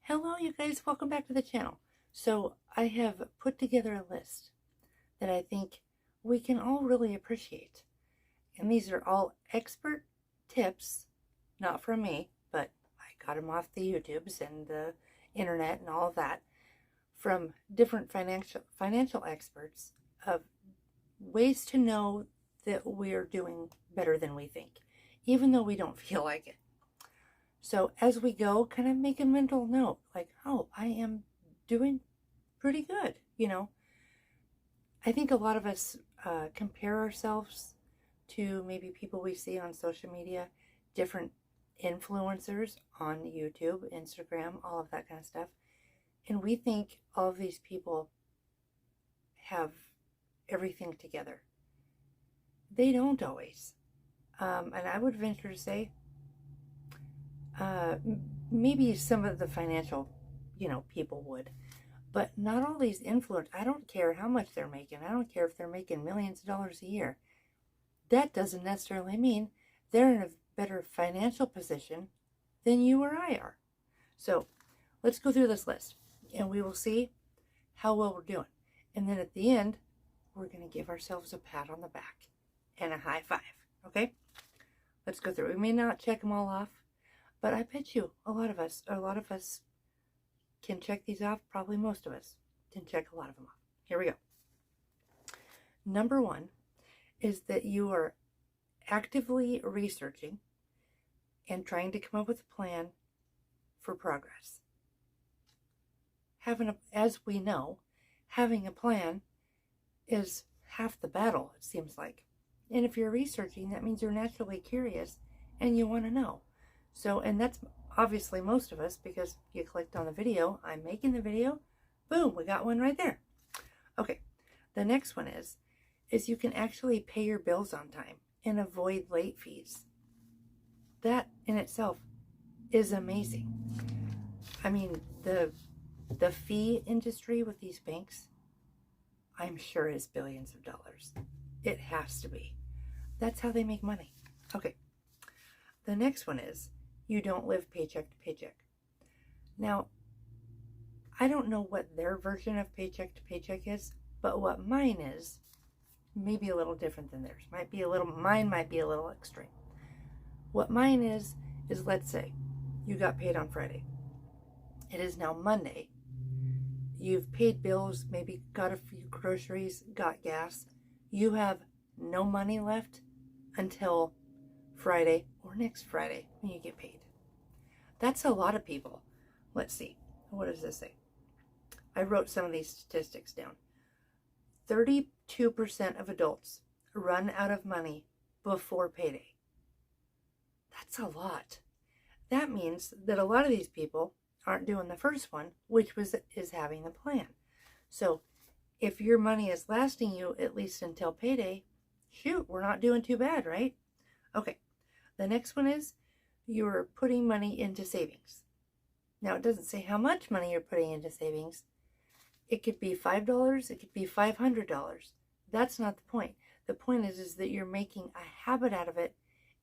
Hello, you guys. Welcome back to the channel. So I have put together a list that I think we can all really appreciate. And these are all expert tips, not from me, but I got them off the YouTubes and the internet and all of that from different financial experts of ways to know that we're doing better than we think, even though we don't feel like it. So as we go, kind of make a mental note, like, oh, I am doing pretty good. I think a lot of us compare ourselves to maybe people we see on social media, different influencers on YouTube, Instagram, all of that kind of stuff. And we think all of these people have everything together. They don't always. And I would venture to say, maybe some of the financial, people would, but not all these influencers. I don't care how much they're making. I don't care if they're making millions of dollars a year. That doesn't necessarily mean they're in a better financial position than you or I are. So let's go through this list and we will see how well we're doing. And then at the end, we're going to give ourselves a pat on the back and a high five. Okay? Let's go through. We may not check them all off, but I bet you a lot of us can check these off. Probably most of us can check a lot of them off. Here we go. Number one is that you are actively researching and trying to come up with a plan for progress. As we know, having a plan is half the battle, it seems like. And if you're researching, that means you're naturally curious and you want to know. So, and that's obviously most of us, because you clicked on the video, I'm making the video, boom, we got one right there. Okay, the next one is you can actually pay your bills on time and avoid late fees. That in itself is amazing. I mean, the fee industry with these banks, I'm sure is billions of dollars. It has to be. That's how they make money. Okay, the next one is you don't live paycheck to paycheck. Now, I don't know what their version of paycheck to paycheck is, but what mine is may be a little different than theirs. Mine might be a little extreme. What mine is let's say you got paid on Friday. It is now Monday. You've paid bills, maybe got a few groceries, got gas. You have no money left until Friday or next Friday when you get paid. That's a lot of people. Let's see. What does this say? I wrote some of these statistics down. 32% of adults run out of money before payday. That's a lot. That means that a lot of these people aren't doing the first one, which is having the plan. So if your money is lasting you at least until payday, shoot, we're not doing too bad, right? Okay. The next one is you're putting money into savings. Now, it doesn't say how much money you're putting into savings. It could be $5. It could be $500. That's not the point. The point is that you're making a habit out of it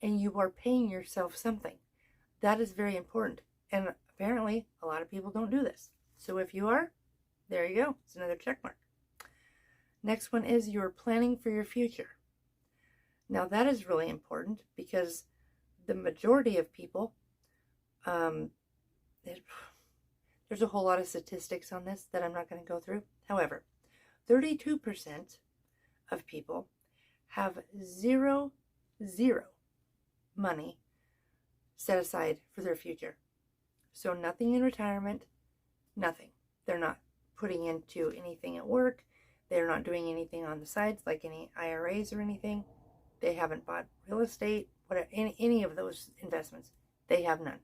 and you are paying yourself something. That is very important. And apparently, a lot of people don't do this. So if you are, there you go. It's another check mark. Next one is you're planning for your future. Now, that is really important because the majority of people, there's a whole lot of statistics on this that I'm not going to go through. However, 32% of people have zero money set aside for their future. So nothing in retirement, nothing. They're not putting into anything at work. They're not doing anything on the sides like any IRAs or anything. They haven't bought real estate, any of those investments. They have none.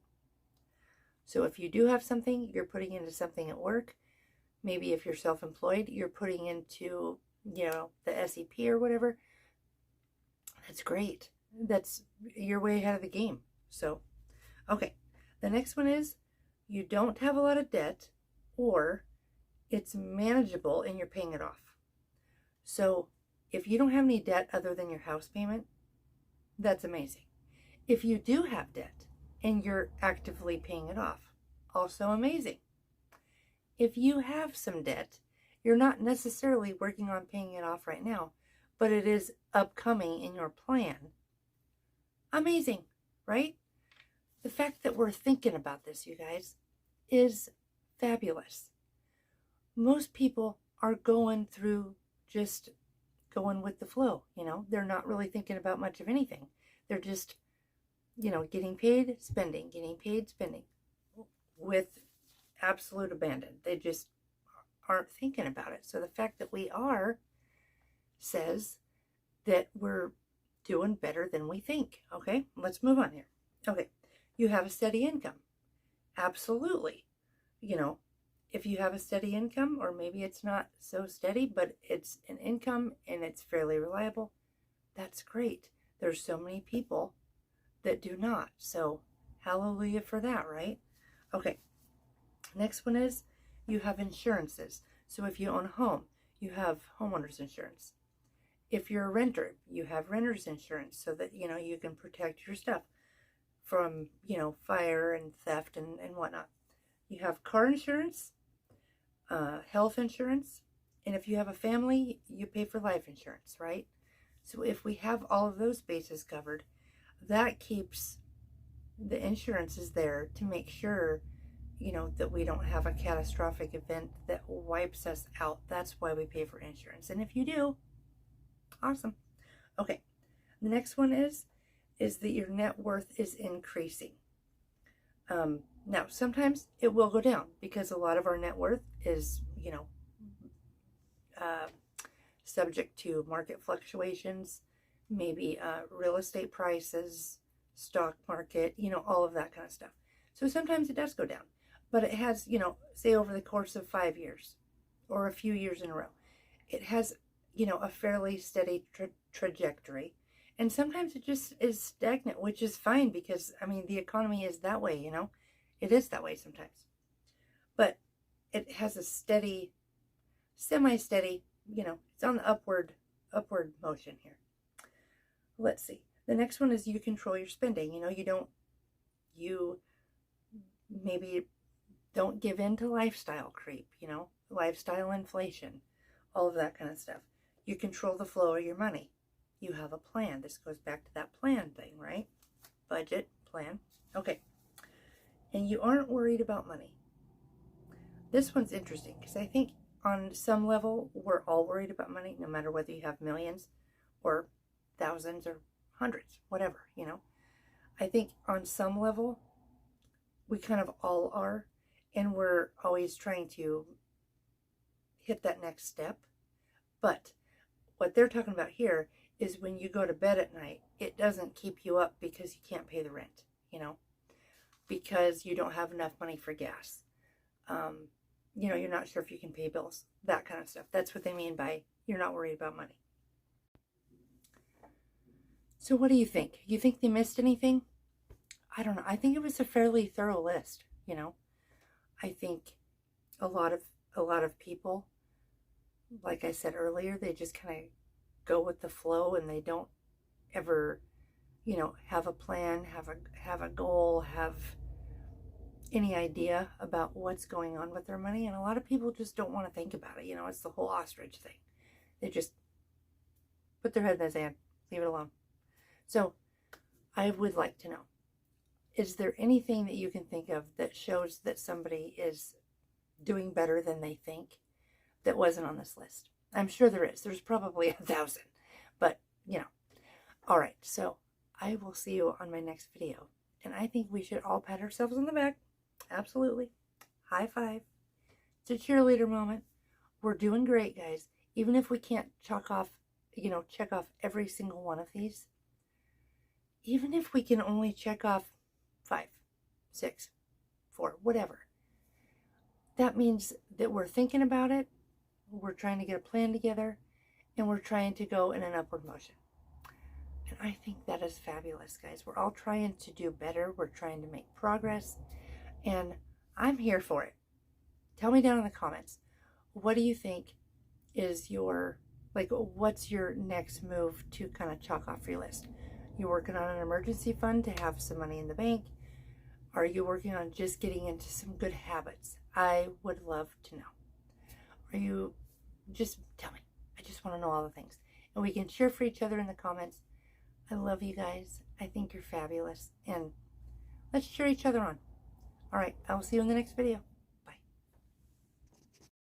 So if you do have something, you're putting into something at work. Maybe if you're self-employed, you're putting into, the SEP or whatever. That's great. You're way ahead of the game. So, okay. The next one is you don't have a lot of debt, or it's manageable and you're paying it off. So if you don't have any debt other than your house payment, that's amazing. If you do have debt and you're actively paying it off, also amazing. If you have some debt, you're not necessarily working on paying it off right now, but it is upcoming in your plan. Amazing, right? The fact that we're thinking about this, you guys, is fabulous. Most people are going through just going with the flow, They're not really thinking about much of anything. They're just, getting paid, spending, getting paid, spending with absolute abandon. They just aren't thinking about it. So the fact that we are says that we're doing better than we think. Okay, let's move on here. Okay, you have a steady income. Absolutely. If you have a steady income, or maybe it's not so steady, but it's an income and it's fairly reliable, that's great. There's so many people that do not. So hallelujah for that, right? Okay, next one is you have insurances. So if you own a home, you have homeowners insurance. If you're a renter, you have renter's insurance so that, you can protect your stuff from, fire and theft and whatnot. You have car insurance, health insurance, and if you have a family, you pay for life insurance, right? So if we have all of those bases covered, that keeps the insurances there to make sure, that we don't have a catastrophic event that wipes us out. That's why we pay for insurance. And if you do, awesome. Okay, the next one is that your net worth is increasing. Now, sometimes it will go down because a lot of our net worth is, subject to market fluctuations, maybe real estate prices, stock market, all of that kind of stuff. So sometimes it does go down, but it has, say over the course of 5 years or a few years in a row, it has, a fairly steady trajectory. And sometimes it just is stagnant, which is fine because, the economy is that way, It is that way sometimes. But it has a steady, semi-steady, it's on the upward motion here. Let's see. The next one is you control your spending. You maybe don't give in to lifestyle creep, lifestyle inflation, all of that kind of stuff. You control the flow of your money. You have a plan. This goes back to that plan thing, right? Budget, plan. Okay. And you aren't worried about money. This one's interesting because I think on some level, we're all worried about money, no matter whether you have millions or thousands or hundreds, whatever, I think on some level, we kind of all are, and we're always trying to hit that next step. But what they're talking about here is when you go to bed at night, it doesn't keep you up because you can't pay the rent, because you don't have enough money for gas. You're not sure if you can pay bills, that kind of stuff. That's what they mean by you're not worried about money. So what do you think? You think they missed anything? I don't know. I think it was a fairly thorough list, I think a lot of people, like I said earlier, they just kind of go with the flow and they don't ever, have a plan, have a goal, have any idea about what's going on with their money. And a lot of people just don't want to think about it. It's the whole ostrich thing. They just put their head in the sand, leave it alone. So I would like to know, is there anything that you can think of that shows that somebody is doing better than they think that wasn't on this list? I'm sure there is. There's probably 1,000, but all right. So I will see you on my next video. And I think we should all pat ourselves on the back. Absolutely. High five. It's a cheerleader moment. We're doing great, guys. Even if we can't check off every single one of these, even if we can only check off 5, 6, 4, whatever, that means that we're thinking about it, we're trying to get a plan together, and we're trying to go in an upward motion. And I think that is fabulous, guys. We're all trying to do better. We're trying to make progress, and I'm here for it. Tell me down in the comments, what do you think is what's your next move to kind of chalk off your list? You're working on an emergency fund to have some money in the bank. Are you working on just getting into some good habits? I would love to know. Are you, just tell me. I just want to know all the things. And we can cheer for each other in the comments. I love you guys. I think you're fabulous. And let's cheer each other on. All right, I will see you in the next video.